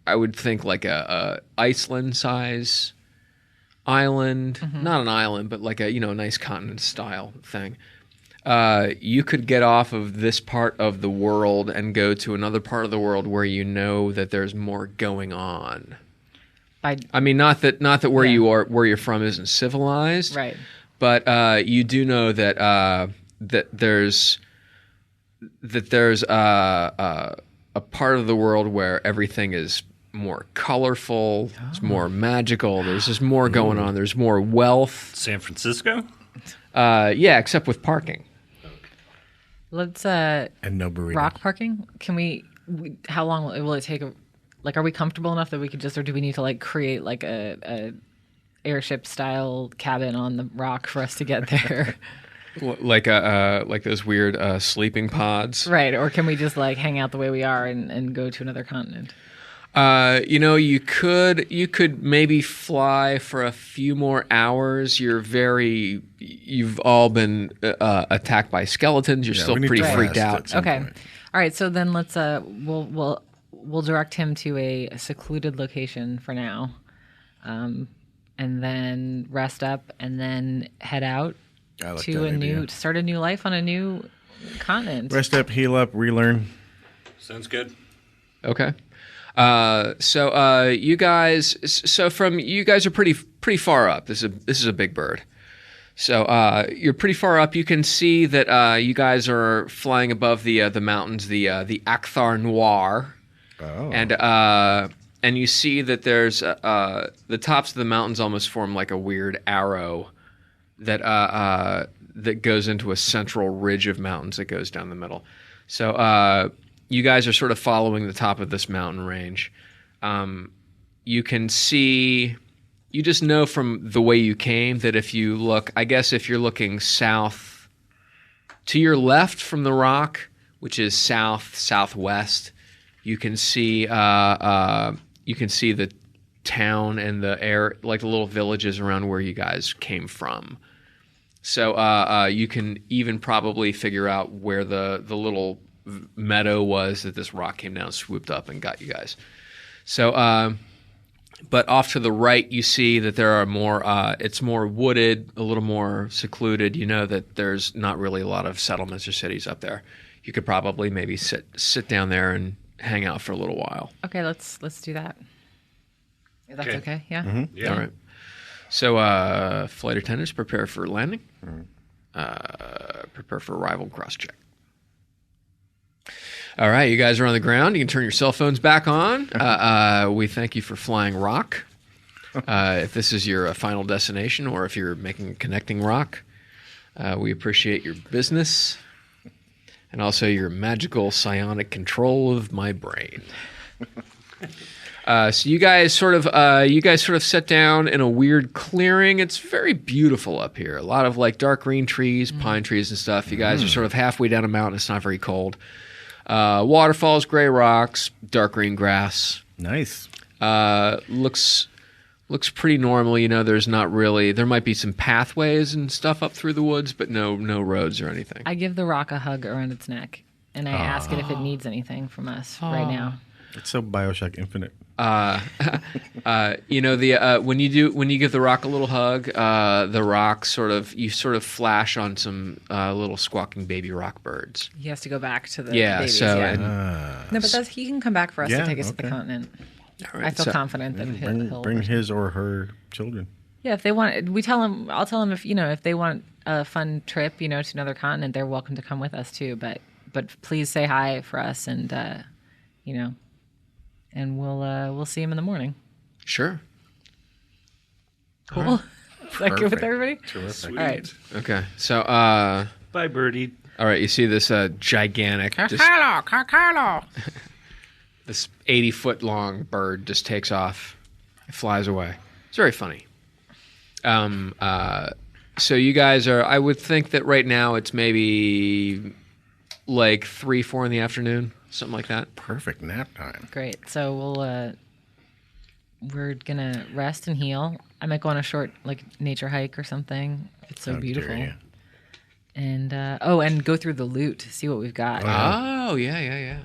I would think like a Iceland size island, not an island, but like a nice continent style thing. You could get off of this part of the world and go to another part of the world where you know that there's more going on. I mean, not that where you're from isn't civilized, right? But you do know that there's a part of the world where everything is more colorful, it's more magical. There's just more going on. There's more wealth. San Francisco? Yeah, except with parking. Let's and no burritos. rock parking. Can we? How long will it take? Are we comfortable enough that we could just, or do we need to create a airship style cabin on the rock for us to get there? Like those weird sleeping pods, Right, or can we just hang out the way we are and go to another continent? You could maybe fly for a few more hours. You've all been attacked by skeletons. You're still pretty freaked out. Okay, all right. So then let's we'll direct him to a secluded location for now, and then rest up, and then head out to start a new life on a new continent. Rest up, heal up, relearn. Sounds good. Okay. So you guys are pretty far up. This is a big bird. So you're pretty far up. You can see that you guys are flying above the mountains, the Akthar Noir. Oh. And you see that there's the tops of the mountains almost form like a weird arrow that goes into a central ridge of mountains that goes down the middle. So you guys are sort of following the top of this mountain range. You can see you just know from the way you came that if you look, I guess if you're looking south to your left from the rock, which is southwest, you can see the town and the air, like the little villages around where you guys came from. So you can even probably figure out where the little meadow was that this rock came down, swooped up, and got you guys. So, but off to the right, you see that there are more. It's more wooded, a little more secluded. You know that there's not really a lot of settlements or cities up there. You could probably maybe sit down there and hang out for a little while. Okay, let's do that. If that's okay. Yeah. Yeah. All right. So, flight attendants, prepare for landing. Prepare for arrival cross check. All right, you guys are on the ground. You can turn your cell phones back on. We thank you for flying rock. If this is your final destination or if you're making connecting rock, we appreciate your business and also your magical psionic control of my brain. So you guys sort of sit down in a weird clearing. It's very beautiful up here. A lot of like dark green trees, pine trees and stuff. You guys are sort of halfway down a mountain. It's not very cold. Waterfalls, gray rocks, dark green grass. Nice. Looks pretty normal. You know, there might be some pathways and stuff up through the woods, but no roads or anything. I give the rock a hug around its neck, and I ask it if it needs anything from us right now. It's so Bioshock Infinite. You know when you give the rock a little hug, the rock sort of flash on some little squawking baby rock birds. He has to go back to the Yeah. babies. And, No, but he can come back for us to Yeah, take us to the okay. continent. all right, I feel so- confident that he'll Bring his or her children. Yeah, if they want, I'll tell them if they want a fun trip, to another continent, they're welcome to come with us too. But please say hi for us, and and we'll see him in the morning. Sure. Cool. Is that good with Perfect. everybody? Terrific. All right. Okay. So Bye, Birdie. all right, you see this gigantic, this 80-foot long bird just takes off, it flies away. It's very funny. So you guys I would think that right now it's maybe like 3-4 in the afternoon, something like that. Perfect nap time. Great. So we're gonna rest and heal. I might go on a short nature hike or something. It's so How beautiful. dare you. And and go through the loot, see what we've got. Oh, yeah.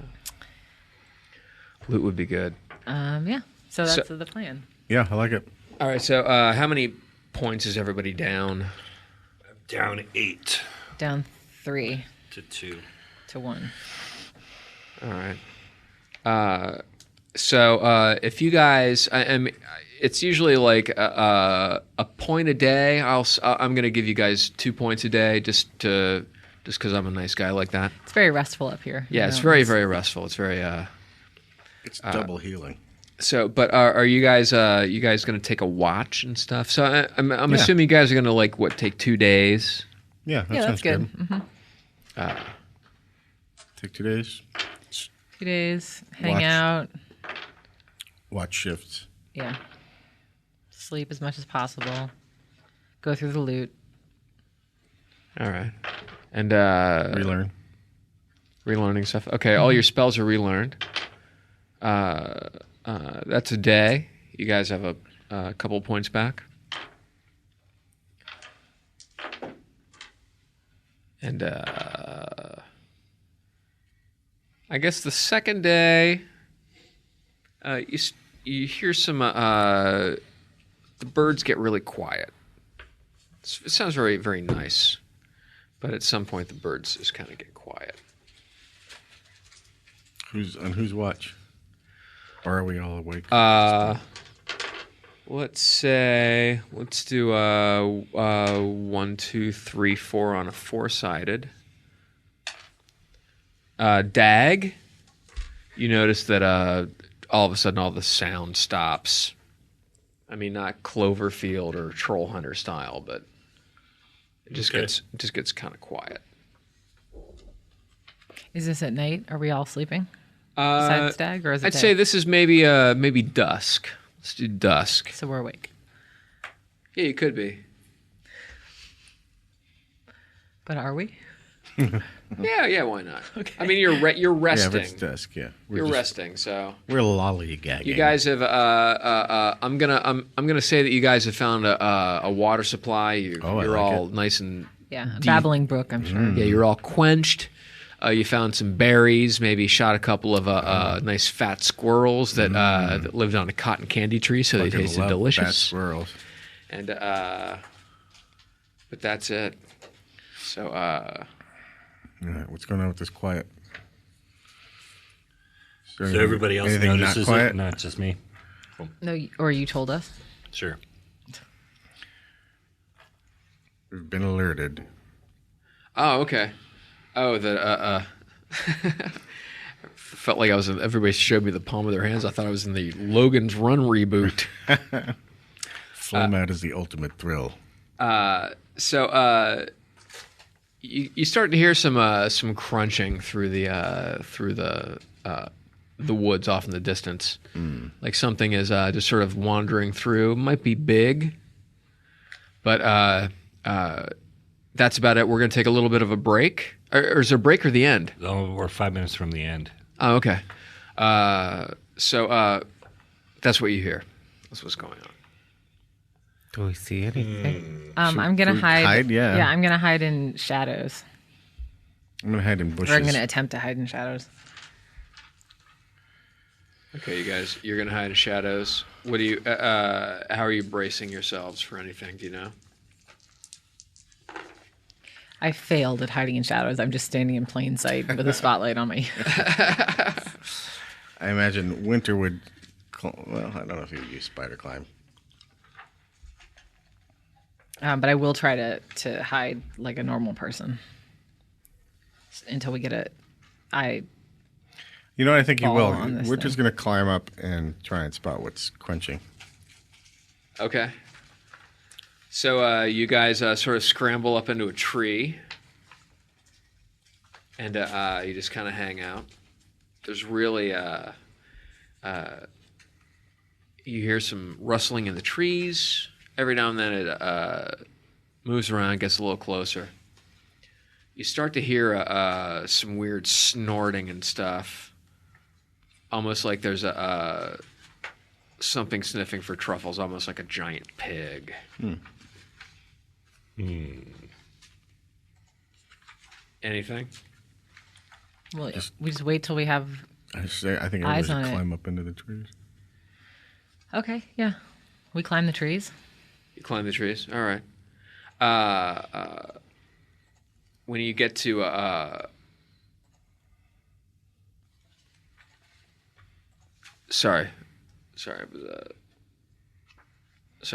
Loot would be good. Yeah. So that's the plan. Yeah, I like it. All right, so how many points is everybody down? Down 8 Down 3 to 2. to 1. All right. So if you guys, it's usually like a point a day. I'm going to give you guys 2 points a day just because I'm a nice guy like that. It's very restful up here. Yeah, it's very, very restful. It's very. It's double healing. So, but are you guys going to take a watch and stuff? So I'm assuming you guys are going to take 2 days. Yeah, that Yeah, sounds that's good. good. Take 2 days. 2 days, hang Watch. out. Watch shifts. Yeah. Sleep as much as possible. Go through the loot. All right. And Relearn. relearning stuff. Okay, all your spells are relearned. That's a day. You guys have a couple points back. And I guess the second day, you hear some. The birds get really quiet. It sounds very, very nice, but at some point the birds just kind of get quiet. Who's watch? Or are we all awake? Let's do 1, 2, 3, 4 on a 4-sided. Dag, you notice that all of a sudden all the sound stops. I mean, not Cloverfield or Troll Hunter style, but it just gets kind of quiet. Is this at night? Are we all sleeping? Besides Stag, or is it I'd day? say this is maybe dusk. Let's do dusk. So we're awake. Yeah, you could be. But are we? Yeah, why not? Okay. I mean, you're resting. Yeah, if it's dusk, yeah. You're resting, so We're lollygagging. you guys have. I'm gonna say that you guys have found a water supply. You're like all it. nice and Yeah, a babbling brook, I'm sure. yeah. You're all quenched. You found some berries. Maybe shot a couple of nice fat squirrels that lived on a cotton candy tree, so they Fucking tasted love delicious. fat squirrels. And but that's it. So All right, what's going on with this quiet? Is there So everybody else anything notices not quiet? it, not just me. No, or you told us. Sure. We've been alerted. oh, okay. Oh, the felt like I was. Everybody showed me the palm of their hands. I thought I was in the Logan's Run reboot. Flame out is the ultimate thrill. So you start to hear some crunching through the woods off in the distance, like something is just sort of wandering through. Might be big, but that's about it. We're going to take a little bit of a break. Or is there a break or the end? Oh, we're 5 minutes from the end. Oh, okay. So that's what you hear. That's what's going on. Do we see anything? I'm gonna we hide. hide? Yeah. Yeah, I'm gonna hide in shadows. I'm going to hide in bushes. Or I'm gonna attempt to hide in shadows. Okay, you guys, you're going to hide in shadows. What do you? How are you bracing yourselves for anything? Do you know? I failed at hiding in shadows. I'm just standing in plain sight with a spotlight on me. I imagine Winter would... Well, I don't know if he would use spider climb. But I will try to hide like a normal person until we get it. You know what I think he Fall will? on this Winter's thing. going to climb up and try and spot what's quenching. Okay. So you guys sort of scramble up into a tree, and you just kind of hang out. There's really you hear some rustling in the trees. Every now and then it moves around, gets a little closer. You start to hear some weird snorting and stuff, almost like there's something sniffing for truffles, almost like a giant pig. Anything? Well, we just wait till we have. I think everybody Eyes should on it. climb up into the trees. Okay, yeah, we climb the trees. You climb the trees. All right. When you get to sorry, I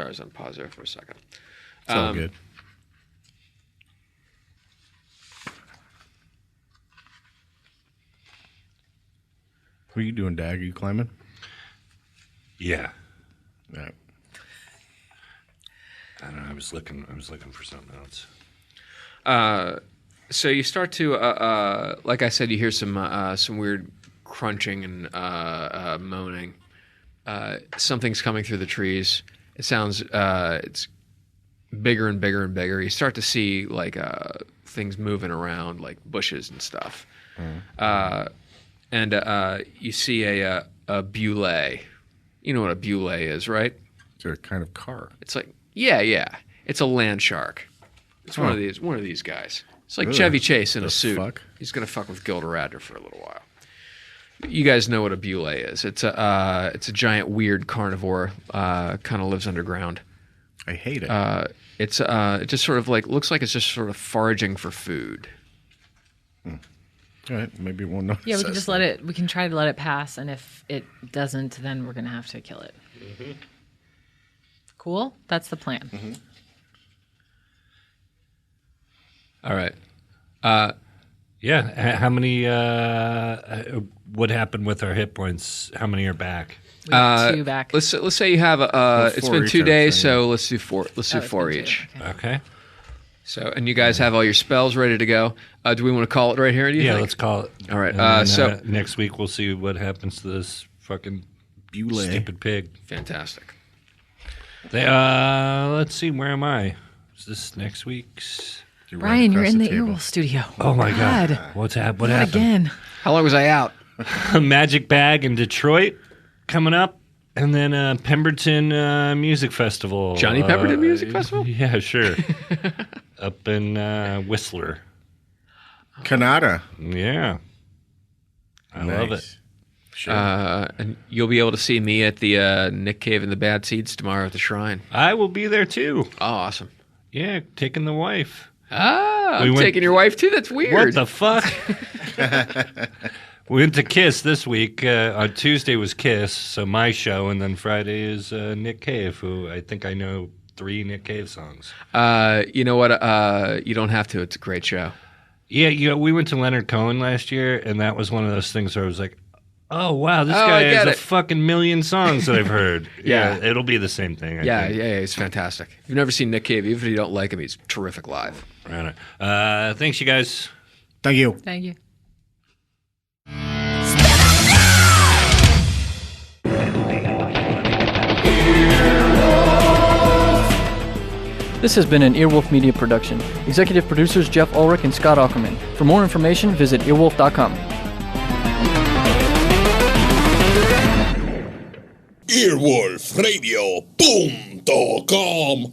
was on pause there for a second. It's all good. What are you doing, Dag? Are you climbing? Yeah. Yeah. I don't know. I was looking for something else. So you start to, like I said, you hear some weird crunching and moaning. Something's coming through the trees. It sounds, it's bigger and bigger and bigger. You start to see like things moving around, like bushes and stuff. And you see a bullet. You know what a bullet is, right? It's a kind of car. It's like, yeah. It's a land shark. It's one of these guys. It's like Chevy Chase in a suit. Fuck? He's gonna fuck with Gilda Radner for a little while. You guys know what a bullet is. It's a giant weird carnivore. Kind of lives underground. I hate it. It just sort of like looks like it's just sort of foraging for food. All right, maybe it won't notice. Yeah, we can us just then. let it. We can try to let it pass, and if it doesn't, then we're gonna have to kill it. Mm-hmm. Cool. That's the plan. Mm-hmm. All right. Yeah. How many? What happened with our hit points? How many are back? We have two back. Let's say you have it's four been each, 2 I'd days, say. so let's do four. Let's do Oh, it's four been two. each. Okay. Okay. So, and you guys have all your spells ready to go. Do we want to call it right here? Do you Yeah. think? Let's call it. All right. And then, So next week we'll see what happens to this fucking Bullet. stupid pig. fantastic. Let's see. Where am I? Is this next week's? Brian, you're in the Earwolf studio. Oh my God! What Not happened? again. How long was I out? Magic Bag in Detroit coming up, and then Pemberton Music Festival. Johnny Pemberton Music Festival? Yeah, sure. Up in Whistler. Canada. Yeah. I love it. Sure. And you'll be able to see me at the Nick Cave and the Bad Seeds tomorrow at the Shrine. I will be there too. Oh, awesome. Yeah, taking the wife. Ah, We I'm went- taking your wife too? That's weird. What the fuck? We went to Kiss this week. On Tuesday was Kiss, so my show, and then Friday is Nick Cave, who I think I know 3 Nick Cave songs. You know what? You don't have to. It's a great show. Yeah, we went to Leonard Cohen last year, and that was one of those things where I was like, oh, wow, this Oh, guy I has get a it. fucking million songs that I've heard. Yeah. It'll be the same thing, I Yeah, think. yeah, he's fantastic. If you've never seen Nick Cave, even if you don't like him, he's terrific live. Right on. Thanks, you guys. Thank you. Thank you. This has been an Earwolf Media production. Executive producers Jeff Ulrich and Scott Ackerman. For more information, visit earwolf.com. Earwolfradio.com.